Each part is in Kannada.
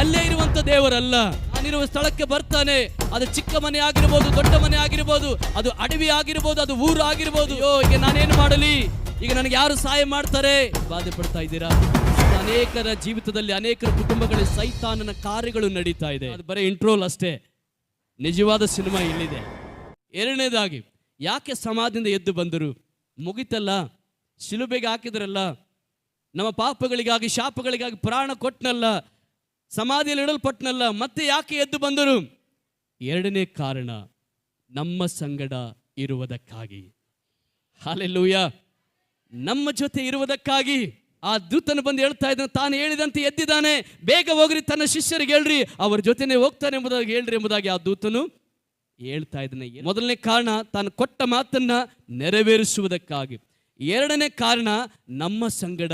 ಅಲ್ಲೇ ಇರುವಂತ ದೇವರಲ್ಲ. ನಾನಿರುವ ಸ್ಥಳಕ್ಕೆ ಬರ್ತಾನೆ. ಅದು ಚಿಕ್ಕ ಮನೆ ಆಗಿರ್ಬೋದು, ದೊಡ್ಡ ಮನೆ ಆಗಿರ್ಬೋದು, ಅದು ಅಡವಿ ಆಗಿರ್ಬೋದು, ಅದು ಊರು ಆಗಿರ್ಬೋದು. ಈಗ ನಾನೇನು ಮಾಡಲಿ? ಈಗ ನನಗೆ ಯಾರು ಸಹಾಯ ಮಾಡ್ತಾರೆ? ಬಾಧೆ ಪಡ್ತಾ ಇದ್ದೀರಾ? ಅನೇಕರ ಜೀವಿತದಲ್ಲಿ, ಅನೇಕರ ಕುಟುಂಬಗಳಲ್ಲಿ ಸೈತಾನನ ಕಾರ್ಯಗಳು ನಡೀತಾ ಇದೆ. ಅದು ಬರೀ ಇಂಟ್ರೋಲ್ ಅಷ್ಟೇ. ನಿಜವಾದ ಸಿನಿಮಾ ಇಲ್ಲಿದೆ. ಎರಡನೇದಾಗಿ, ಯಾಕೆ ಸಮಾಧಿಯಿಂದ ಎದ್ದು ಬಂದರು? ಮುಗಿತಲ್ಲ, ಶಿಲುಬೆಗೆ ಹಾಕಿದ್ರಲ್ಲ, ನಮ್ಮ ಪಾಪಗಳಿಗಾಗಿ ಶಾಪಗಳಿಗಾಗಿ ಪ್ರಾಣ ಕೊಟ್ಟನಲ್ಲ, ಸಮಾಧಿಯಲ್ಲಿ ಇಡಲ್ಪಟ್ಟನಲ್ಲ, ಮತ್ತೆ ಯಾಕೆ ಎದ್ದು ಬಂದರು? ಎರಡನೇ ಕಾರಣ, ನಮ್ಮ ಸಂಗಡ ಇರುವುದಕ್ಕಾಗಿ. ಹಲ್ಲೆಲೂಯಾ. ನಮ್ಮ ಜೊತೆ ಇರುವುದಕ್ಕಾಗಿ. ಆ ದೂತನು ಬಂದು ಹೇಳ್ತಾ ಇದ್ದಾನೆ, ತಾನು ಹೇಳಿದಂತೆ ಎದ್ದಿದ್ದಾನೆ, ಬೇಗ ಹೋಗ್ರಿ, ತನ್ನ ಶಿಷ್ಯರಿಗೆ ಹೇಳ್ರಿ, ಅವ್ರ ಜೊತೆನೆ ಹೋಗ್ತಾನೆ ಎಂಬುದಾಗಿ ಹೇಳ್ರಿ ಎಂಬುದಾಗಿ ಆ ದೂತನು ಹೇಳ್ತಾ ಇದ್ದಾನೆ. ಮೊದಲನೇ ಕಾರಣ, ತಾನು ಕೊಟ್ಟ ಮಾತನ್ನ ನೆರವೇರಿಸುವುದಕ್ಕಾಗಿ. ಎರಡನೇ ಕಾರಣ, ನಮ್ಮ ಸಂಗಡ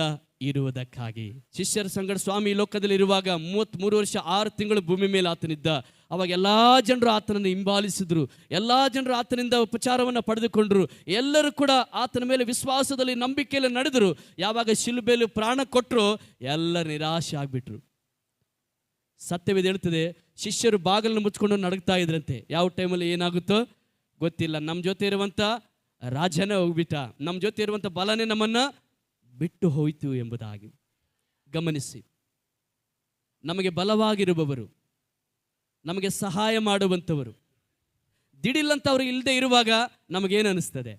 ಇರುವುದಕ್ಕಾಗಿ. ಶಿಷ್ಯರ ಸಂಗಡ ಸ್ವಾಮಿ ಈ ಲೋಕದಲ್ಲಿ ಇರುವಾಗ 33 ವರ್ಷ 6 ತಿಂಗಳು ಭೂಮಿ ಮೇಲೆ ಆತನಿದ್ದ. ಅವಾಗ ಎಲ್ಲಾ ಜನರು ಆತನನ್ನು ಹಿಂಬಾಲಿಸಿದ್ರು, ಎಲ್ಲಾ ಜನರು ಆತನಿಂದ ಉಪಚಾರವನ್ನು ಪಡೆದುಕೊಂಡ್ರು, ಎಲ್ಲರೂ ಕೂಡ ಆತನ ಮೇಲೆ ವಿಶ್ವಾಸದಲ್ಲಿ ನಂಬಿಕೆಯಲ್ಲಿ ನಡೆದರು. ಯಾವಾಗ ಶಿಲುಬೆಯಲ್ಲಿ ಪ್ರಾಣ ಕೊಟ್ಟರು, ಎಲ್ಲ ನಿರಾಶೆ ಆಗ್ಬಿಟ್ರು. ಸತ್ಯವೇದ ಹೇಳ್ತದೆ, ಶಿಷ್ಯರು ಬಾಗಿಲನ್ನು ಮುಚ್ಕೊಂಡು ನಡಗ್ತಾ ಇದ್ರಂತೆ. ಯಾವ ಟೈಮಲ್ಲಿ ಏನಾಗುತ್ತೋ ಗೊತ್ತಿಲ್ಲ. ನಮ್ಮ ಜೊತೆ ಇರುವಂತ ರಾಜನೇ ಹೋಗ್ಬಿಟ್ಟ, ನಮ್ಮ ಜೊತೆ ಇರುವಂತ ಬಲನೇ ನಮ್ಮನ್ನ ಬಿಟ್ಟು ಹೋಯಿತು ಎಂಬುದಾಗಿ. ಗಮನಿಸಿ, ನಮಗೆ ಬಲವಾಗಿರುವವರು, ನಮಗೆ ಸಹಾಯ ಮಾಡುವಂಥವರು ದಿಢಿಲ್ಲಂತವ್ರು ಇಲ್ಲದೆ ಇರುವಾಗ ನಮಗೇನು ಅನಿಸ್ತದೆ?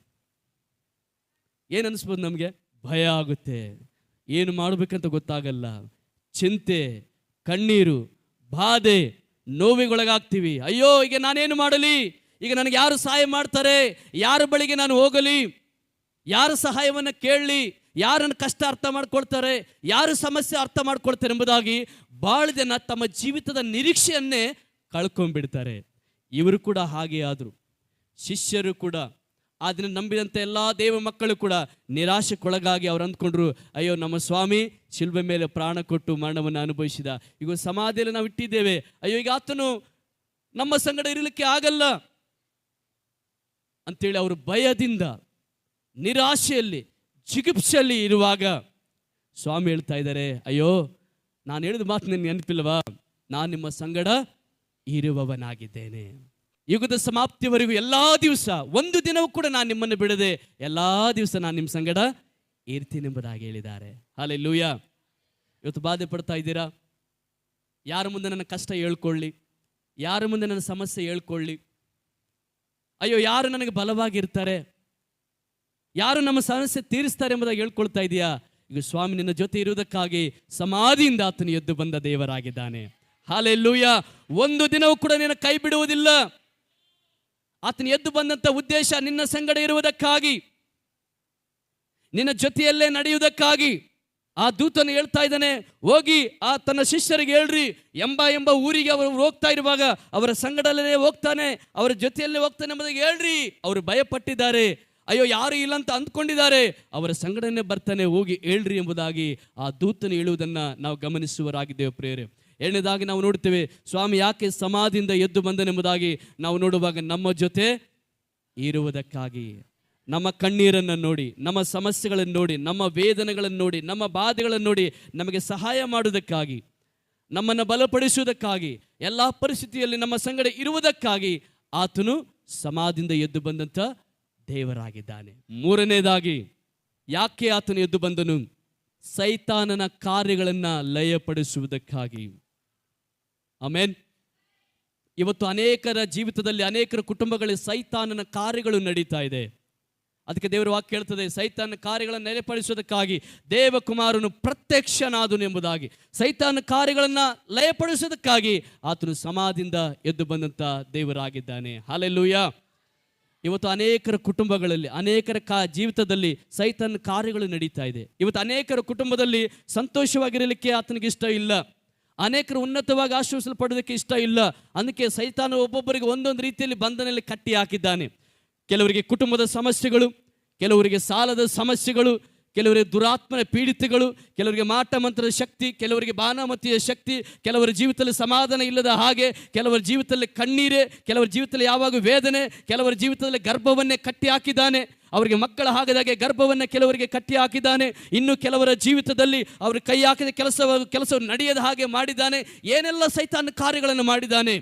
ಏನು ಅನಿಸ್ಬೋದು? ನಮಗೆ ಭಯ ಆಗುತ್ತೆ, ಏನು ಮಾಡಬೇಕಂತ ಗೊತ್ತಾಗಲ್ಲ, ಚಿಂತೆ, ಕಣ್ಣೀರು, ಬಾಧೆ, ನೋವಿಗೊಳಗಾಗ್ತೀವಿ. ಅಯ್ಯೋ, ಈಗ ನಾನೇನು ಮಾಡಲಿ? ಈಗ ನನಗೆ ಯಾರು ಸಹಾಯ ಮಾಡ್ತಾರೆ? ಯಾರ ಬಳಿಗೆ ನಾನು ಹೋಗಲಿ? ಯಾರ ಸಹಾಯವನ್ನು ಕೇಳಲಿ? ಯಾರನ್ನು ಕಷ್ಟ ಅರ್ಥ ಮಾಡ್ಕೊಳ್ತಾರೆ? ಯಾರು ಸಮಸ್ಯೆ ಅರ್ಥ ಮಾಡ್ಕೊಳ್ತಾರೆ ಎಂಬುದಾಗಿ ಬಹಳ ಜನ ತಮ್ಮ ಜೀವಿತದ ನಿರೀಕ್ಷೆಯನ್ನೇ ಕಳ್ಕೊಂಡ್ಬಿಡ್ತಾರೆ. ಇವರು ಕೂಡ ಹಾಗೆ ಆದರು. ಶಿಷ್ಯರು ಕೂಡ ಅದನ್ನು ನಂಬಿದಂತೆ ಎಲ್ಲ ದೇವ ಮಕ್ಕಳು ಕೂಡ ನಿರಾಶೆಗೊಳಗಾಗಿ ಅವ್ರು ಅಂದ್ಕೊಂಡ್ರು, ಅಯ್ಯೋ, ನಮ್ಮ ಸ್ವಾಮಿ ಶಿಲುಬೆ ಮೇಲೆ ಪ್ರಾಣ ಕೊಟ್ಟು ಮರಣವನ್ನು ಅನುಭವಿಸಿದ, ಈಗ ಸಮಾಧಿಯಲ್ಲಿ ನಾವು ಇಟ್ಟಿದ್ದೇವೆ, ಅಯ್ಯೋ, ಈಗ ಆತನು ನಮ್ಮ ಸಂಗಡ ಇರಲಿಕ್ಕೆ ಆಗಲ್ಲ ಅಂತೇಳಿ ಅವರು ಭಯದಿಂದ, ನಿರಾಶೆಯಲ್ಲಿ, ಜಿಗುಪ್ಸೆಯಲ್ಲಿ ಇರುವಾಗ ಸ್ವಾಮಿ ಹೇಳ್ತಾ ಇದ್ದಾರೆ, ಅಯ್ಯೋ, ನಾನು ಹೇಳಿದ ಮಾತು ನಿನ್ಗೆ ನೆನಪಿಲ್ವಾ? ನಾನು ನಿಮ್ಮ ಸಂಗಡ ಇರುವವನಾಗಿದ್ದೇನೆ. ಯುಗದ ಸಮಾಪ್ತಿವರೆಗೂ ಎಲ್ಲಾ ದಿವಸ, ಒಂದು ದಿನವೂ ಕೂಡ ನಾನು ನಿಮ್ಮನ್ನು ಬಿಡದೆ ಎಲ್ಲಾ ದಿವಸ ನಾನು ನಿಮ್ಮ ಸಂಗಡ ಇರ್ತೀನಿ ಎಂಬುದಾಗಿ ಹೇಳಿದ್ದಾರೆ. ಹಲ್ಲೆಲೂಯಾ. ಇವತ್ತು ಬಾಧೆ ಪಡ್ತಾ ಇದ್ದೀರಾ? ಯಾರ ಮುಂದೆ ನನ್ನ ಕಷ್ಟ ಹೇಳ್ಕೊಳ್ಳಿ? ಯಾರ ಮುಂದೆ ನನ್ನ ಸಮಸ್ಯೆ ಹೇಳ್ಕೊಳ್ಳಿ? ಅಯ್ಯೋ, ಯಾರು ನನಗೆ ಬಲವಾಗಿರ್ತಾರೆ? ಯಾರು ನಮ್ಮ ಸಮಸ್ಯೆ ತೀರಿಸ್ತಾರೆ ಎಂಬುದಾಗಿ ಹೇಳ್ಕೊಳ್ತಾ ಇದೆಯಾ? ಈಗ ಸ್ವಾಮಿ ನಿನ್ನ ಜೊತೆ ಇರುವುದಕ್ಕಾಗಿ ಸಮಾಧಿಯಿಂದ ಆತನು ಎದ್ದು ಬಂದ ದೇವರಾಗಿದ್ದಾನೆ. ಹಲ್ಲೆಲೂಯಾ. ಒಂದು ದಿನವೂ ಕೂಡ ನಿನ್ನ ಕೈ ಬಿಡುವುದಿಲ್ಲ. ಆತನು ಎದ್ದು ಬಂದಂತ ಉದ್ದೇಶ ನಿನ್ನ ಸಂಗಡ ಇರುವುದಕ್ಕಾಗಿ, ನಿನ್ನ ಜೊತೆಯಲ್ಲೇ ನಡೆಯುವುದಕ್ಕಾಗಿ. ಆ ದೂತನು ಹೇಳ್ತಾ ಇದ್ದಾನೆ, ಹೋಗಿ ಆ ತನ್ನ ಶಿಷ್ಯರಿಗೆ ಹೇಳ್ರಿ, ಎಂಬ ಊರಿಗೆ ಅವರು ಹೋಗ್ತಾ ಇರುವಾಗ ಅವರ ಸಂಗಡಲ್ಲೇ ಹೋಗ್ತಾನೆ, ಅವರ ಜೊತೆಯಲ್ಲೇ ಹೋಗ್ತಾನೆ ಎಂಬುದಾಗಿ ಹೇಳ್ರಿ. ಅವರು ಭಯಪಟ್ಟಿದ್ದಾರೆ, ಅಯ್ಯೋ, ಯಾರು ಇಲ್ಲ ಅಂತ ಅಂದ್ಕೊಂಡಿದ್ದಾರೆ, ಅವರ ಸಂಗಡನೆ ಬರ್ತಾನೆ, ಹೋಗಿ ಹೇಳ್ರಿ ಎಂಬುದಾಗಿ ಆ ದೂತನು ಹೇಳುವುದನ್ನು ನಾವು ಗಮನಿಸುವರಾಗಿದ್ದೇವೆ ಪ್ರಿಯರೇ. ಎರಡನೇದಾಗಿ ನಾವು ನೋಡ್ತೇವೆ, ಸ್ವಾಮಿ ಯಾಕೆ ಸಮಾಧಿಯಿಂದ ಎದ್ದು ಬಂದನೆಂಬುದಾಗಿ ನಾವು ನೋಡುವಾಗ ನಮ್ಮ ಜೊತೆ ಇರುವುದಕ್ಕಾಗಿ. ನಮ್ಮ ಕಣ್ಣೀರನ್ನು ನೋಡಿ, ನಮ್ಮ ಸಮಸ್ಯೆಗಳನ್ನು ನೋಡಿ, ನಮ್ಮ ವೇದನೆಗಳನ್ನು ನೋಡಿ, ನಮ್ಮ ಬಾಧೆಗಳನ್ನು ನೋಡಿ ನಮಗೆ ಸಹಾಯ ಮಾಡುವುದಕ್ಕಾಗಿ, ನಮ್ಮನ್ನು ಬಲಪಡಿಸುವುದಕ್ಕಾಗಿ, ಎಲ್ಲ ಪರಿಸ್ಥಿತಿಯಲ್ಲಿ ನಮ್ಮ ಸಂಗಡ ಇರುವುದಕ್ಕಾಗಿ ಆತನು ಸಮಾಧಿಯಿಂದ ಎದ್ದು ಬಂದಂಥ ದೇವರಾಗಿದ್ದಾನೆ. ಮೂರನೇದಾಗಿ, ಯಾಕೆ ಆತನು ಎದ್ದು ಬಂದನು? ಸೈತಾನನ ಕಾರ್ಯಗಳನ್ನು ಲಯಪಡಿಸುವುದಕ್ಕಾಗಿ. ಆಮೆನ್. ಇವತ್ತು ಅನೇಕರ ಜೀವಿತದಲ್ಲಿ, ಅನೇಕರ ಕುಟುಂಬಗಳಲ್ಲಿ ಸೈತಾನನ ಕಾರ್ಯಗಳು ನಡೀತಾ ಇದೆ. ಅದಕ್ಕೆ ದೇವರ ವಾಕ್ಯ ಹೇಳ್ತದೆ, ಸೈತಾನ ಕಾರ್ಯಗಳನ್ನು ನೆಲೆಪಡಿಸುವುದಕ್ಕಾಗಿ ದೇವಕುಮಾರನು ಪ್ರತ್ಯಕ್ಷನಾದನು ಎಂಬುದಾಗಿ. ಸೈತಾನ ಕಾರ್ಯಗಳನ್ನು ಲಯಪಡಿಸುವುದಕ್ಕಾಗಿ ಆತನು ಸಮಾಧಿಯಿಂದ ಎದ್ದು ಬಂದಂಥ ದೇವರಾಗಿದ್ದಾನೆ. ಹಲ್ಲೆಲೂಯಾ. ಇವತ್ತು ಅನೇಕರ ಕುಟುಂಬಗಳಲ್ಲಿ, ಅನೇಕರ ಜೀವಿತದಲ್ಲಿ ಸೈತಾನ ಕಾರ್ಯಗಳು ನಡೀತಾ ಇದೆ. ಇವತ್ತು ಅನೇಕರ ಕುಟುಂಬದಲ್ಲಿ ಸಂತೋಷವಾಗಿರಲಿಕ್ಕೆ ಆತನಿಗೆ ಇಷ್ಟ ಇಲ್ಲ. ಅನೇಕರು ಉನ್ನತವಾಗಿ ಆಶ್ವಾಸಲ್ಪಡೋದಕ್ಕೆ ಇಷ್ಟ ಇಲ್ಲ. ಅದಕ್ಕೆ ಸೈತಾನ ಒಬ್ಬೊಬ್ಬರಿಗೆ ಒಂದೊಂದು ರೀತಿಯಲ್ಲಿ ಬಂಧನಲ್ಲಿ ಕಟ್ಟಿ ಹಾಕಿದ್ದಾನೆ. ಕೆಲವರಿಗೆ ಕುಟುಂಬದ ಸಮಸ್ಯೆಗಳು, ಕೆಲವರಿಗೆ ಸಾಲದ ಸಮಸ್ಯೆಗಳು, ಕೆಲವರಿಗೆ ದುರಾತ್ಮನ ಪೀಡಿತಗಳು, ಕೆಲವರಿಗೆ ಮಾಟ ಮಂತ್ರದ ಶಕ್ತಿ, ಕೆಲವರಿಗೆ ಬಾಣಮತಿಯ ಶಕ್ತಿ, ಕೆಲವರ ಜೀವಿತದಲ್ಲಿ ಸಮಾಧಾನ ಇಲ್ಲದ ಹಾಗೆ, ಕೆಲವರ ಜೀವಿತದಲ್ಲಿ ಕಣ್ಣೀರೇ, ಕೆಲವರ ಜೀವಿತದಲ್ಲಿ ಯಾವಾಗ ವೇದನೆ, ಕೆಲವರ ಜೀವಿತದಲ್ಲಿ ಗರ್ಭವನ್ನೇ ಕಟ್ಟಿ ಹಾಕಿದ್ದಾನೆ. ಅವರಿಗೆ ಮಕ್ಕಳ ಆಗದಾಗೆ ಗರ್ಭವನ್ನು ಕೆಲವರಿಗೆ ಕಟ್ಟಿ ಹಾಕಿದ್ದಾನೆ. ಇನ್ನು ಕೆಲವರ ಜೀವಿತದಲ್ಲಿ ಅವರು ಕೈ ಹಾಕಿದ ಕೆಲಸವನ್ನು ನಡೆಯದ ಹಾಗೆ ಮಾಡಿದ್ದಾನೆ. ಏನೆಲ್ಲ ಸೈತಾನ ಕಾರ್ಯಗಳನ್ನು ಮಾಡಿದ್ದಾನೆ,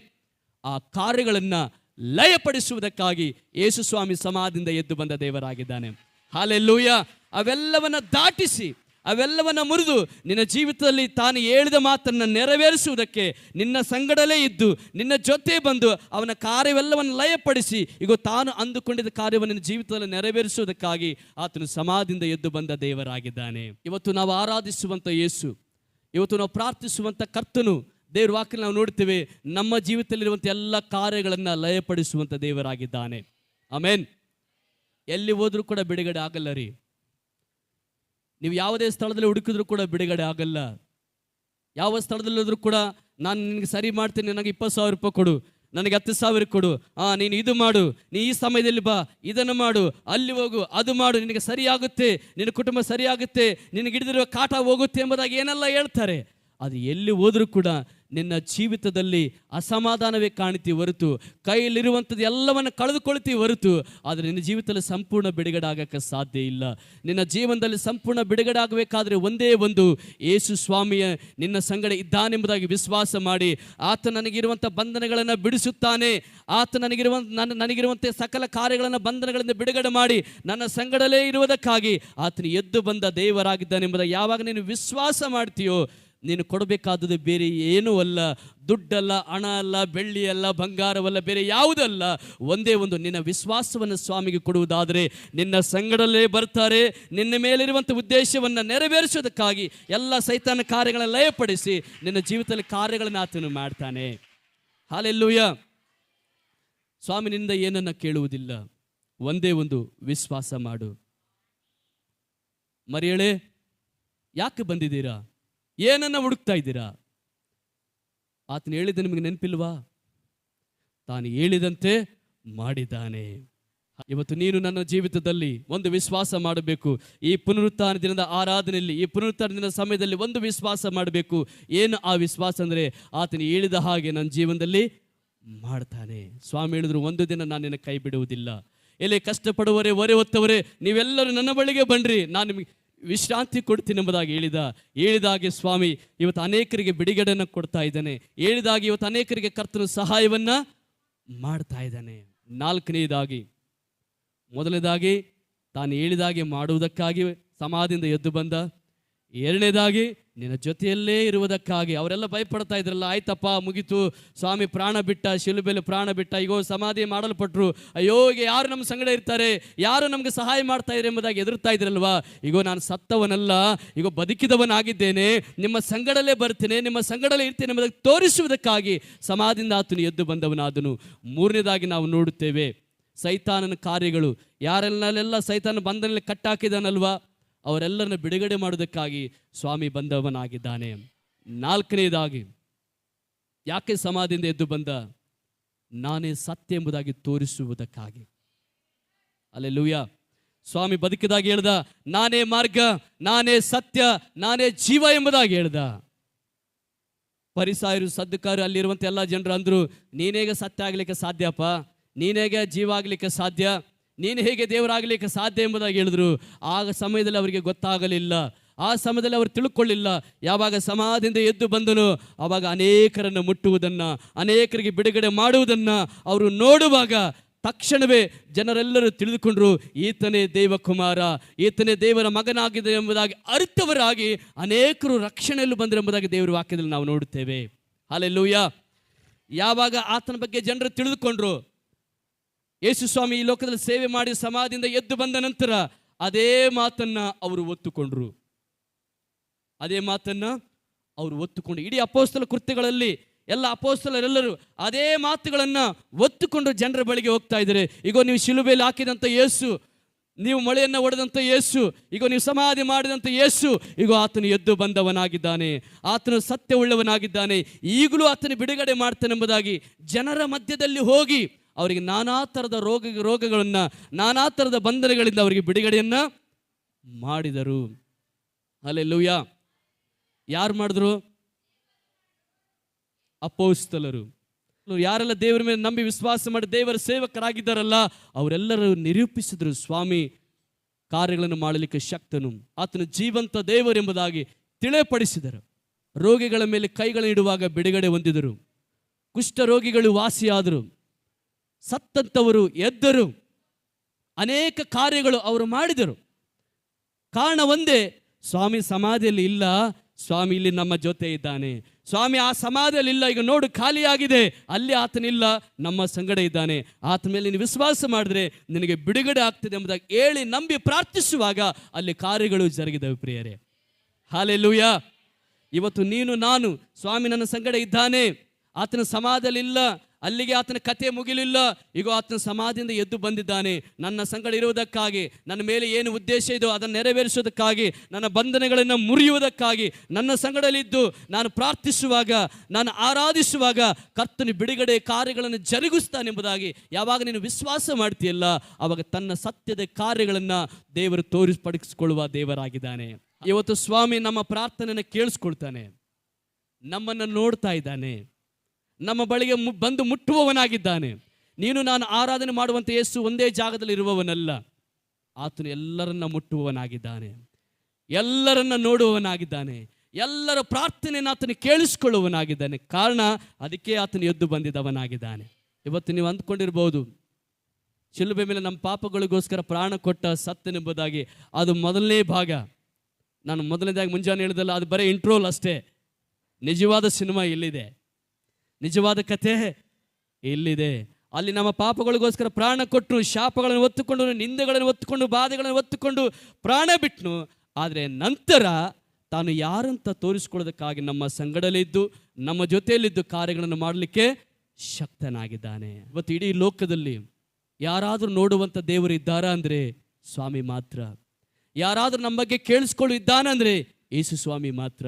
ಆ ಕಾರ್ಯಗಳನ್ನು ಲಯಪಡಿಸುವುದಕ್ಕಾಗಿ ಯೇಸು ಸ್ವಾಮಿ ಸಮಾಧಿಯಿಂದ ಎದ್ದು ಬಂದ ದೇವರಾಗಿದ್ದಾನೆ. ಹಲ್ಲೆಲೂಯಾ. ಅವೆಲ್ಲವನ್ನ ದಾಟಿಸಿ, ಅವೆಲ್ಲವನ್ನ ಮುರಿದು ನಿನ್ನ ಜೀವಿತದಲ್ಲಿ ತಾನು ಹೇಳಿದ ಮಾತನ್ನು ನೆರವೇರಿಸುವುದಕ್ಕೆ ನಿನ್ನ ಸಂಗಡಲೇ ಇದ್ದು ನಿನ್ನ ಜೊತೆ ಬಂದು ಅವನ ಕಾರ್ಯವೆಲ್ಲವನ್ನು ಲಯಪಡಿಸಿ ಈಗ ತಾನು ಅಂದುಕೊಂಡಿದ್ದ ಕಾರ್ಯವನ್ನು ನಿನ್ನ ಜೀವಿತದಲ್ಲಿ ನೆರವೇರಿಸುವುದಕ್ಕಾಗಿ ಆತನು ಸಮಾಧಿಯಿಂದ ಎದ್ದು ಬಂದ ದೇವರಾಗಿದ್ದಾನೆ. ಇವತ್ತು ನಾವು ಆರಾಧಿಸುವಂಥ ಯೇಸು, ಇವತ್ತು ನಾವು ಪ್ರಾರ್ಥಿಸುವಂಥ ಕರ್ತನು, ದೇವ್ರ ವಾಕ್ಯದಲ್ಲಿ ನಾವು ನೋಡ್ತೇವೆ, ನಮ್ಮ ಜೀವಿತದಲ್ಲಿರುವಂಥ ಎಲ್ಲ ಕಾರ್ಯಗಳನ್ನು ಲಯಪಡಿಸುವಂಥ ದೇವರಾಗಿದ್ದಾನೆ. ಆಮೆನ್. ಎಲ್ಲಿ ಹೋದ್ರೂ ಕೂಡ ಬಿಡುಗಡೆ ಆಗಲ್ಲ ರೀ. ನೀವು ಯಾವುದೇ ಸ್ಥಳದಲ್ಲಿ ಹುಡುಕಿದ್ರೂ ಕೂಡ ಬಿಡುಗಡೆ ಆಗಲ್ಲ. ಯಾವ ಸ್ಥಳದಲ್ಲಿದ್ರೂ ಕೂಡ ನಾನು ನಿನಗೆ ಸರಿ ಮಾಡ್ತೀನಿ, ನನಗೆ 20,000 ರೂಪಾಯಿ ಕೊಡು, ನನಗೆ 10,000 ಕೊಡು, ನೀನು ಇದು ಮಾಡು, ನೀ ಈ ಸಮಯದಲ್ಲಿ ಬಾ, ಇದನ್ನು ಮಾಡು, ಅಲ್ಲಿ ಹೋಗು, ಅದು ಮಾಡು, ನಿನಗೆ ಸರಿಯಾಗುತ್ತೆ, ನಿನ್ನ ಕುಟುಂಬ ಸರಿಯಾಗುತ್ತೆ, ನಿನಗೆ ಹಿಡಿದಿರುವ ಕಾಟ ಹೋಗುತ್ತೆ ಎಂಬುದಾಗಿ ಏನೆಲ್ಲ ಹೇಳ್ತಾರೆ. ಅದು ಎಲ್ಲಿ ಹೋದರೂ ಕೂಡ ನಿನ್ನ ಜೀವಿತದಲ್ಲಿ ಅಸಮಾಧಾನವೇ ಕಾಣ್ತೀವಿ ಹೊರತು, ಕೈಯಲ್ಲಿರುವಂಥದ್ದು ಎಲ್ಲವನ್ನು ಕಳೆದುಕೊಳ್ತೀವಿ ಹೊರತು, ಆದರೆ ನಿನ್ನ ಜೀವಿತದಲ್ಲಿ ಸಂಪೂರ್ಣ ಬಿಡುಗಡೆ ಆಗೋಕ್ಕೆ ಸಾಧ್ಯ ಇಲ್ಲ. ನಿನ್ನ ಜೀವನದಲ್ಲಿ ಸಂಪೂರ್ಣ ಬಿಡುಗಡೆ ಆಗಬೇಕಾದ್ರೆ ಒಂದೇ ಒಂದು, ಯೇಸು ಸ್ವಾಮಿಯ ನಿನ್ನ ಸಂಗಡ ಇದ್ದಾನೆಂಬುದಾಗಿ ವಿಶ್ವಾಸ ಮಾಡಿ, ಆತ ನನಗಿರುವಂಥ ಬಂಧನಗಳನ್ನು ಬಿಡಿಸುತ್ತಾನೆ, ಆತ ನನಗಿರುವಂಥ ಸಕಲ ಕಾರ್ಯಗಳನ್ನು ಬಂಧನಗಳಿಂದ ಬಿಡುಗಡೆ ಮಾಡಿ ನನ್ನ ಸಂಗಡಲೇ ಇರುವುದಕ್ಕಾಗಿ ಆತನು ಎದ್ದು ಬಂದ ದೇವರಾಗಿದ್ದಾನೆಂಬುದಾಗಿ ಯಾವಾಗ ನೀನು ವಿಶ್ವಾಸ ಮಾಡ್ತೀಯೋ, ನೀನು ಕೊಡಬೇಕಾದದ್ದು ಬೇರೆ ಏನೂ ಅಲ್ಲ, ದುಡ್ಡಲ್ಲ, ಹಣ ಅಲ್ಲ, ಬೆಳ್ಳಿ ಅಲ್ಲ, ಬಂಗಾರವಲ್ಲ, ಬೇರೆ ಯಾವುದಲ್ಲ, ಒಂದೇ ಒಂದು, ನಿನ್ನ ವಿಶ್ವಾಸವನ್ನು ಸ್ವಾಮಿಗೆ ಕೊಡುವುದಾದರೆ ನಿನ್ನ ಸಂಗಡಲ್ಲೇ ಬರ್ತಾರೆ. ನಿನ್ನ ಮೇಲಿರುವಂಥ ಉದ್ದೇಶವನ್ನು ನೆರವೇರಿಸೋದಕ್ಕಾಗಿ ಎಲ್ಲ ಸೈತಾನ ಕಾರ್ಯಗಳನ್ನು ಲಯಪಡಿಸಿ ನಿನ್ನ ಜೀವಿತದಲ್ಲಿ ಕಾರ್ಯಗಳನ್ನು ಆತನು ಮಾಡ್ತಾನೆ. ಹಲ್ಲೆಲೂಯಾ. ಸ್ವಾಮಿನಿಂದ ಏನನ್ನ ಕೇಳುವುದಿಲ್ಲ, ಒಂದೇ ಒಂದು, ವಿಶ್ವಾಸ ಮಾಡು. ಮರಿಯಳೇ, ಯಾಕೆ ಬಂದಿದ್ದೀರಾ? ಏನನ್ನ ಹುಡುಕ್ತಾ ಇದ್ದೀರಾ? ಆತನು ಹೇಳಿದ ನಿಮಗೆ ನೆನಪಿಲ್ವಾ? ತಾನು ಹೇಳಿದಂತೆ ಮಾಡಿದ್ದಾನೆ. ಇವತ್ತು ನೀನು ನನ್ನ ಜೀವಿತದಲ್ಲಿ ಒಂದು ವಿಶ್ವಾಸ ಮಾಡಬೇಕು. ಈ ಪುನರುತ್ಥಾನ ದಿನದ ಆರಾಧನೆಯಲ್ಲಿ, ಈ ಪುನರುತ್ಥಾನ ದಿನದ ಸಮಯದಲ್ಲಿ ಒಂದು ವಿಶ್ವಾಸ ಮಾಡಬೇಕು. ಏನು ಆ ವಿಶ್ವಾಸ ಅಂದರೆ, ಆತನು ಹೇಳಿದ ಹಾಗೆ ನನ್ನ ಜೀವನದಲ್ಲಿ ಮಾಡ್ತಾನೆ. ಸ್ವಾಮಿ ಹೇಳಿದ್ರು, ಒಂದು ದಿನ ನಾನು ನಿನ್ನ ಕೈ ಬಿಡುವುದಿಲ್ಲ. ಎಲ್ಲಿ ಕಷ್ಟಪಡುವವರೇ, ಹೊರೆ ಹೊತ್ತವರೇ, ನೀವೆಲ್ಲರೂ ನನ್ನ ಬಳಿಗೆ ಬನ್ನಿರಿ, ನಾನು ನಿಮಗೆ ವಿಶ್ರಾಂತಿ ಕೊಡ್ತೀನಿ ಎಂಬುದಾಗಿ ಹೇಳಿದಾಗೆ ಸ್ವಾಮಿ ಇವತ್ತು ಅನೇಕರಿಗೆ ಬಿಡುಗಡೆಯನ್ನು ಕೊಡ್ತಾ ಇದ್ದಾನೆ. ಹೇಳಿದಾಗಿ ಇವತ್ತು ಅನೇಕರಿಗೆ ಕರ್ತನ ಸಹಾಯವನ್ನು ಮಾಡ್ತಾ ಇದ್ದಾನೆ. ಮೊದಲನೇದಾಗಿ ತಾನು ಹೇಳಿದಾಗೆ ಮಾಡುವುದಕ್ಕಾಗಿ ಸಮಾಧಿಯಿಂದ ಎದ್ದು ಬಂದ. ಎರಡನೇದಾಗಿ ನಿನ್ನ ಜೊತೆಯಲ್ಲೇ ಇರುವುದಕ್ಕಾಗಿ. ಅವರೆಲ್ಲ ಭಯಪಡ್ತಾ ಇದ್ರಲ್ಲ, ಆಯ್ತಪ್ಪ ಮುಗೀತು, ಸ್ವಾಮಿ ಪ್ರಾಣ ಬಿಟ್ಟ, ಶಿಲುಬೆಯಲ್ಲಿ ಪ್ರಾಣ ಬಿಟ್ಟ, ಈಗ ಸಮಾಧಿ ಮಾಡಲ್ಪಟ್ರು, ಅಯ್ಯೋ ಈಗ ಯಾರು ನಮ್ಮ ಸಂಗಡ ಇರ್ತಾರೆ, ಯಾರು ನಮಗೆ ಸಹಾಯ ಮಾಡ್ತಾ ಇದ್ದಾರೆ ಎಂಬುದಾಗಿ ಎದುರ್ತಾ ಇದ್ರಲ್ವಾ. ಈಗ ನಾನು ಸತ್ತವನಲ್ಲ, ಈಗ ಬದುಕಿದವನಾಗಿದ್ದೇನೆ, ನಿಮ್ಮ ಸಂಗಡಲ್ಲೇ ಬರ್ತೇನೆ, ನಿಮ್ಮ ಸಂಗಡಲ್ಲೇ ಇರ್ತೇನೆ ಎಂಬುದಾಗಿ ತೋರಿಸುವುದಕ್ಕಾಗಿ ಸಮಾಧಿಯಿಂದ ಆತನು ಎದ್ದು ಬಂದವನಾದನು. ಮೂರನೇದಾಗಿ ನಾವು ನೋಡುತ್ತೇವೆ, ಸೈತಾನನ ಕಾರ್ಯಗಳು. ಯಾರೆಲ್ಲ ಸೈತಾನ ಬಂಧನಲ್ಲಿ ಕಟ್ಟಾಕಿದಾನಲ್ವಾ, ಅವರೆಲ್ಲರನ್ನ ಬಿಡುಗಡೆ ಮಾಡುವುದಕ್ಕಾಗಿ ಸ್ವಾಮಿ ಬಂದವನಾಗಿದ್ದಾನೆ. ನಾಲ್ಕನೇದಾಗಿ ಯಾಕೆ ಸಮಾಧಿಯಿಂದ ಎದ್ದು ಬಂದ? ನಾನೇ ಸತ್ಯ ಎಂಬುದಾಗಿ ತೋರಿಸುವುದಕ್ಕಾಗಿ. ಹಲ್ಲೆಲೂಯಾ. ಸ್ವಾಮಿ ಬದುಕಿದಾಗಿ ಹೇಳ್ದ, ನಾನೇ ಮಾರ್ಗ, ನಾನೇ ಸತ್ಯ, ನಾನೇ ಜೀವ ಎಂಬುದಾಗಿ ಹೇಳ್ದ. ಫರಿಸಾಯರು, ಸದ್ದುಕಾರರು, ಅಲ್ಲಿರುವಂಥ ಎಲ್ಲ ಜನರು ಅಂದರು, ನೀನೇಗೆ ಸತ್ಯ ಆಗಲಿಕ್ಕೆ ಸಾಧ್ಯಪ್ಪ, ನೀನೇಗೆ ಜೀವ ಆಗಲಿಕ್ಕೆ ಸಾಧ್ಯ, ನೀನು ಹೇಗೆ ದೇವರಾಗಲಿಕ್ಕೆ ಸಾಧ್ಯ ಎಂಬುದಾಗಿ ಹೇಳಿದ್ರು. ಆಗ ಸಮಯದಲ್ಲಿ ಅವರಿಗೆ ಗೊತ್ತಾಗಲಿಲ್ಲ, ಆ ಸಮಯದಲ್ಲಿ ಅವರು ತಿಳ್ಕೊಳ್ಳಿಲ್ಲ. ಯಾವಾಗ ಸಮಾಧಿಯಿಂದ ಎದ್ದು ಬಂದನು, ಆವಾಗ ಅನೇಕರನ್ನು ಮುಟ್ಟುವುದನ್ನು, ಅನೇಕರಿಗೆ ಬಿಡುಗಡೆ ಮಾಡುವುದನ್ನು ಅವರು ನೋಡುವಾಗ ತಕ್ಷಣವೇ ಜನರೆಲ್ಲರೂ ತಿಳಿದುಕೊಂಡ್ರು, ಈತನೇ ದೇವಕುಮಾರ, ಈತನೇ ದೇವರ ಮಗನಾಗಿದೆ ಎಂಬುದಾಗಿ ಅರಿತವರಾಗಿ ಅನೇಕರು ರಕ್ಷಣೆಯಲ್ಲಿ ಬಂದರು ಎಂಬುದಾಗಿ ದೇವರ ವಾಕ್ಯದಲ್ಲಿ ನಾವು ನೋಡುತ್ತೇವೆ. ಹಲ್ಲೆಲೂಯಾ. ಯಾವಾಗ ಆತನ ಬಗ್ಗೆ ಜನರು ತಿಳಿದುಕೊಂಡ್ರು, ಯೇಸು ಸ್ವಾಮಿ ಈ ಲೋಕದಲ್ಲಿ ಸೇವೆ ಮಾಡಿ ಸಮಾಧಿಯಿಂದ ಎದ್ದು ಬಂದ ನಂತರ ಅದೇ ಮಾತನ್ನ ಅವರು ಒತ್ತುಕೊಂಡ್ರು. ಇಡೀ ಅಪೊಸ್ತಲ ಕೃತ್ಯಗಳಲ್ಲಿ ಎಲ್ಲ ಅಪೊಸ್ತಲರೆಲ್ಲರೂ ಅದೇ ಮಾತುಗಳನ್ನು ಒತ್ತುಕೊಂಡು ಜನರ ಬಳಿಗೆ ಹೋಗ್ತಾ ಇದ್ದಾರೆ. ಈಗ ನೀವು ಶಿಲುಬೆಯಲ್ಲಿ ಹಾಕಿದಂಥ ಯೇಸು, ನೀವು ಮೊಳೆಯನ್ನು ಹೊಡೆದಂಥ ಯೇಸು, ಈಗ ನೀವು ಸಮಾಧಿ ಮಾಡಿದಂಥ ಯೇಸು, ಈಗ ಆತನು ಎದ್ದು ಬಂದವನಾಗಿದ್ದಾನೆ, ಆತನು ಸತ್ಯವುಳ್ಳವನಾಗಿದ್ದಾನೆ, ಈಗಲೂ ಆತನು ಬಿಡುಗಡೆ ಮಾಡ್ತಾನೆಂಬುದಾಗಿ ಜನರ ಮಧ್ಯದಲ್ಲಿ ಹೋಗಿ ಅವರಿಗೆ ನಾನಾ ಥರದ ರೋಗಗಳನ್ನು, ನಾನಾ ಥರದ ಬಂಧನಗಳಿಂದ ಅವರಿಗೆ ಬಿಡುಗಡೆಯನ್ನು ಮಾಡಿದರು. ಹಲ್ಲೆಲೂಯಾ. ಯಾರು ಮಾಡಿದ್ರು? ಅಪೊಸ್ತಲರು. ಯಾರೆಲ್ಲ ದೇವರ ಮೇಲೆ ನಂಬಿ ವಿಶ್ವಾಸ ಮಾಡಿ ದೇವರ ಸೇವಕರಾಗಿದ್ದಾರಲ್ಲ, ಅವರೆಲ್ಲರೂ ನಿರೂಪಿಸಿದ್ರು, ಸ್ವಾಮಿ ಕಾರ್ಯಗಳನ್ನು ಮಾಡಲಿಕ್ಕೆ ಶಕ್ತನು, ಆತನು ಜೀವಂತ ದೇವರೆಂಬುದಾಗಿ ತಿಳಿಯಪಡಿಸಿದರು. ರೋಗಿಗಳ ಮೇಲೆ ಕೈಗಳನ್ನಿಡುವಾಗ ಬಿಡುಗಡೆ ಹೊಂದಿದರು. ಕುಷ್ಠರೋಗಿಗಳು ವಾಸಿಯಾದರು, ಸತ್ತಂಥವರು ಎದ್ದರು, ಅನೇಕ ಕಾರ್ಯಗಳು ಅವರು ಮಾಡಿದರು. ಕಾರಣ ಒಂದೇ, ಸ್ವಾಮಿ ಸಮಾಧಿಯಲ್ಲಿ ಇಲ್ಲ, ಸ್ವಾಮಿ ಇಲ್ಲಿ ನಮ್ಮ ಜೊತೆ ಇದ್ದಾನೆ. ಸ್ವಾಮಿ ಆ ಸಮಾಧಿಯಲ್ಲಿ ಇಲ್ಲ, ಈಗ ನೋಡು ಖಾಲಿಯಾಗಿದೆ, ಅಲ್ಲಿ ಆತನಿಲ್ಲ, ನಮ್ಮ ಸಂಗಡ ಇದ್ದಾನೆ. ಆತನ ಮೇಲೆ ನೀನು ವಿಶ್ವಾಸ ಮಾಡಿದ್ರೆ ನಿನಗೆ ಬಿಡುಗಡೆ ಆಗ್ತದೆ ಎಂಬುದಾಗಿ ಹೇಳಿ ನಂಬಿ ಪ್ರಾರ್ಥಿಸುವಾಗ ಅಲ್ಲಿ ಕಾರ್ಯಗಳು ಜರುಗಿದವು ಪ್ರಿಯರೇ. ಹಲ್ಲೆಲೂಯಾ. ಇವತ್ತು ನೀನು ನಾನು, ಸ್ವಾಮಿ ನನ್ನ ಸಂಗಡ ಇದ್ದಾನೆ, ಆತನ ಸಮಾಧಿಯಲ್ಲಿ ಇಲ್ಲ, ಅಲ್ಲಿಗೆ ಆತನ ಕಥೆ ಮುಗಿಲಿಲ್ಲ, ಈಗ ಆತನ ಸಮಾಧಿಯಿಂದ ಎದ್ದು ಬಂದಿದ್ದಾನೆ. ನನ್ನ ಸಂಗಡ ಇರುವುದಕ್ಕಾಗಿ, ನನ್ನ ಮೇಲೆ ಏನು ಉದ್ದೇಶ ಇದೋ ಅದನ್ನು ನೆರವೇರಿಸುವುದಕ್ಕಾಗಿ, ನನ್ನ ಬಂಧನಗಳನ್ನು ಮುರಿಯುವುದಕ್ಕಾಗಿ ನನ್ನ ಸಂಗಡಲಿದ್ದು ನಾನು ಪ್ರಾರ್ಥಿಸುವಾಗ, ನಾನು ಆರಾಧಿಸುವಾಗ ಕರ್ತನ ಬಿಡುಗಡೆ ಕಾರ್ಯಗಳನ್ನು ಜರುಗಿಸ್ತಾನೆಂಬುದಾಗಿ ಯಾವಾಗ ನೀನು ವಿಶ್ವಾಸ ಮಾಡ್ತೀಯಲ್ಲ, ಆವಾಗ ತನ್ನ ಸತ್ಯದ ಕಾರ್ಯಗಳನ್ನು ದೇವರು ತೋರಿಪಡಿಸಿಕೊಳ್ಳುವ ದೇವರಾಗಿದ್ದಾನೆ. ಇವತ್ತು ಸ್ವಾಮಿ ನಮ್ಮ ಪ್ರಾರ್ಥನೆಯನ್ನು ಕೇಳಿಸ್ಕೊಳ್ತಾನೆ, ನಮ್ಮನ್ನು ನೋಡ್ತಾ ಇದ್ದಾನೆ, ನಮ್ಮ ಬಳಿಗೆ ಬಂದು ಮುಟ್ಟುವವನಾಗಿದ್ದಾನೆ. ನೀನು ನಾನು ಆರಾಧನೆ ಮಾಡುವಂಥ ಯೇಸು ಒಂದೇ ಜಾಗದಲ್ಲಿ ಇರುವವನಲ್ಲ, ಆತನು ಎಲ್ಲರನ್ನ ಮುಟ್ಟುವವನಾಗಿದ್ದಾನೆ, ಎಲ್ಲರನ್ನ ನೋಡುವವನಾಗಿದ್ದಾನೆ, ಎಲ್ಲರ ಪ್ರಾರ್ಥನೆಯನ್ನು ಆತನು ಕೇಳಿಸ್ಕೊಳ್ಳುವವನಾಗಿದ್ದಾನೆ. ಕಾರಣ ಅದಕ್ಕೆ ಆತನು ಎದ್ದು ಬಂದಿದ್ದವನಾಗಿದ್ದಾನೆ. ಇವತ್ತು ನೀವು ಅಂದ್ಕೊಂಡಿರ್ಬೋದು, ಶಿಲುಬೆ ಮೇಲೆ ನಮ್ಮ ಪಾಪಗಳಿಗೋಸ್ಕರ ಪ್ರಾಣ ಕೊಟ್ಟ ಸತ್ತನೆಂಬುದಾಗಿ. ಅದು ಮೊದಲನೇ ಭಾಗ. ನಾನು ಮೊದಲನೇದಾಗಿ ಮುಂಜಾನೆ ಹೇಳಿದಲ್ಲ, ಅದು ಬರೀ ಇಂಟ್ರೋಲ್ ಅಷ್ಟೇ. ನಿಜವಾದ ಸಿನಿಮಾ ಇಲ್ಲಿದೆ, ನಿಜವಾದ ಕಥೆ ಇಲ್ಲಿದೆ. ಅಲ್ಲಿ ನಮ್ಮ ಪಾಪಗಳಿಗೋಸ್ಕರ ಪ್ರಾಣ ಕೊಟ್ಟು, ಶಾಪಗಳನ್ನು ಒತ್ತುಕೊಂಡು, ನಿಂದೆಗಳನ್ನು ಒತ್ತುಕೊಂಡು, ಬಾಧೆಗಳನ್ನು ಒತ್ತುಕೊಂಡು ಪ್ರಾಣ ಬಿಟ್ಟನು. ಆದರೆ ನಂತರ ತಾನು ಯಾರಂತ ತೋರಿಸ್ಕೊಳ್ಳೋದಕ್ಕಾಗಿ ನಮ್ಮ ಸಂಗಡಲಿದ್ದು, ನಮ್ಮ ಜೊತೆಯಲ್ಲಿದ್ದು ಕಾರ್ಯಗಳನ್ನು ಮಾಡಲಿಕ್ಕೆ ಶಕ್ತನಾಗಿದ್ದಾನೆ. ಇವತ್ತು ಇಡೀ ಲೋಕದಲ್ಲಿ ಯಾರಾದರೂ ನೋಡುವಂಥ ದೇವರು ಇದ್ದಾರಾ ಅಂದರೆ ಸ್ವಾಮಿ ಮಾತ್ರ. ಯಾರಾದರೂ ನಮ್ಮ ಬಗ್ಗೆ ಕೇಳಿಸ್ಕೊಳ್ಳು ಇದ್ದಾನಂದರೆ ಯೇಸು ಸ್ವಾಮಿ ಮಾತ್ರ.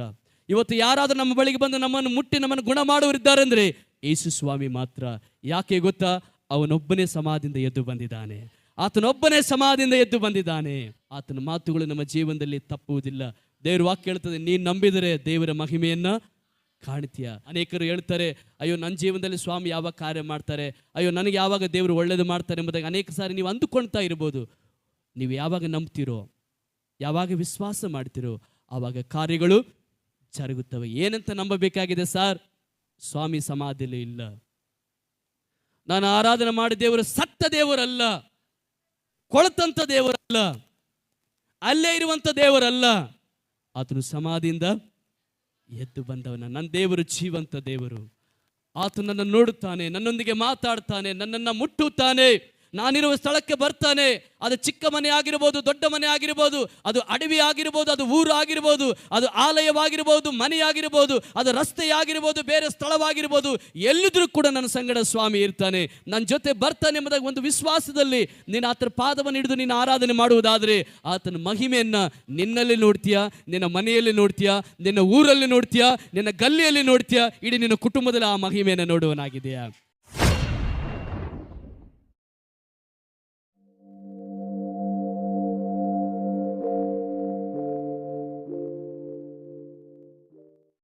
ಇವತ್ತು ಯಾರಾದರೂ ನಮ್ಮ ಬಳಿಗೆ ಬಂದು ನಮ್ಮನ್ನು ಮುಟ್ಟಿ ನಮ್ಮನ್ನು ಗುಣ ಮಾಡುವರಿದ್ದಾರೆ ಅಂದರೆ ಯೇಸು ಸ್ವಾಮಿ ಮಾತ್ರ. ಯಾಕೆ ಗೊತ್ತಾ? ಅವನೊಬ್ಬನೇ ಸಮಾಧಿಯಿಂದ ಎದ್ದು ಬಂದಿದ್ದಾನೆ, ಆತನೊಬ್ಬನೇ ಸಮಾಧಿಯಿಂದ ಎದ್ದು ಬಂದಿದ್ದಾನೆ. ಆತನ ಮಾತುಗಳು ನಮ್ಮ ಜೀವನದಲ್ಲಿ ತಪ್ಪುವುದಿಲ್ಲ. ದೇವರ ವಾಕ್ಯ ಹೇಳ್ತದೆ, ನೀನು ನಂಬಿದರೆ ದೇವರ ಮಹಿಮೆಯನ್ನು ಕಾಣ್ತೀಯ. ಅನೇಕರು ಹೇಳ್ತಾರೆ, ಅಯ್ಯೋ ನನ್ನ ಜೀವನದಲ್ಲಿ ಸ್ವಾಮಿ ಯಾವಾಗ ಕಾರ್ಯ ಮಾಡ್ತಾರೆ, ಅಯ್ಯೋ ನನಗೆ ಯಾವಾಗ ದೇವರು ಒಳ್ಳೇದು ಮಾಡ್ತಾರೆ ಎಂಬುದಾಗಿ ಅನೇಕ ಸಾರಿ ನೀವು ಅಂದುಕೊಳ್ತಾ ಇರ್ಬೋದು. ನೀವು ಯಾವಾಗ ನಂಬ್ತೀರೋ, ಯಾವಾಗ ವಿಶ್ವಾಸ ಮಾಡ್ತೀರೋ, ಆವಾಗ ಕಾರ್ಯಗಳು ಜರುಗುತ್ತವೆ. ಏನಂತ ನಂಬಬೇಕಾಗಿದೆ ಸರ್? ಸ್ವಾಮಿ ಸಮಾಧಿಯಲ್ಲಿ ಇಲ್ಲ, ನಾನು ಆರಾಧನೆ ಮಾಡಿ ದೇವರು ಸತ್ತ ದೇವರಲ್ಲ, ಕೊಳತಂತ ದೇವರಲ್ಲ, ಅಲ್ಲೇ ಇರುವಂಥ ದೇವರಲ್ಲ, ಆತನು ಸಮಾಧಿಯಿಂದ ಎದ್ದು ಬಂದವನ. ನನ್ನ ದೇವರು ಜೀವಂತ ದೇವರು. ಆತನು ನನ್ನನ್ನು ನೋಡುತ್ತಾನೆ, ನನ್ನೊಂದಿಗೆ ಮಾತಾಡ್ತಾನೆ, ನನ್ನನ್ನು ಮುಟ್ಟುತ್ತಾನೆ, ನಾನಿರುವ ಸ್ಥಳಕ್ಕೆ ಬರ್ತಾನೆ. ಅದು ಚಿಕ್ಕ ಮನೆ ಆಗಿರ್ಬೋದು, ದೊಡ್ಡ ಮನೆ ಆಗಿರ್ಬೋದು, ಅದು ಅಡವಿ ಆಗಿರ್ಬೋದು, ಅದು ಊರು ಆಗಿರ್ಬೋದು, ಅದು ಆಲಯವಾಗಿರ್ಬೋದು, ಮನೆಯಾಗಿರ್ಬೋದು, ಅದು ರಸ್ತೆಯಾಗಿರ್ಬೋದು, ಬೇರೆ ಸ್ಥಳವಾಗಿರ್ಬೋದು, ಎಲ್ಲಿದ್ರೂ ಕೂಡ ನನ್ನ ಸಂಗಡ ಸ್ವಾಮಿ ಇರ್ತಾನೆ, ನನ್ನ ಜೊತೆ ಬರ್ತಾನೆ ಎಂಬುದಾಗಿ ಒಂದು ವಿಶ್ವಾಸದಲ್ಲಿ ನೀನು ಆತನ ಪಾದವನ್ನು ಹಿಡಿದು ನೀನು ಆರಾಧನೆ ಮಾಡುವುದಾದರೆ ಆತನ ಮಹಿಮೆಯನ್ನು ನಿನ್ನಲ್ಲಿ ನೋಡ್ತೀಯಾ, ನಿನ್ನ ಮನೆಯಲ್ಲಿ ನೋಡ್ತೀಯಾ, ನಿನ್ನ ಊರಲ್ಲಿ ನೋಡ್ತೀಯಾ, ನಿನ್ನ ಗಲ್ಲಿಯಲ್ಲಿ ನೋಡ್ತೀಯಾ, ಇಡೀ ನಿನ್ನ ಕುಟುಂಬದಲ್ಲಿ ಆ ಮಹಿಮೆಯನ್ನು ನೋಡುವನಾಗಿದೆಯಾ?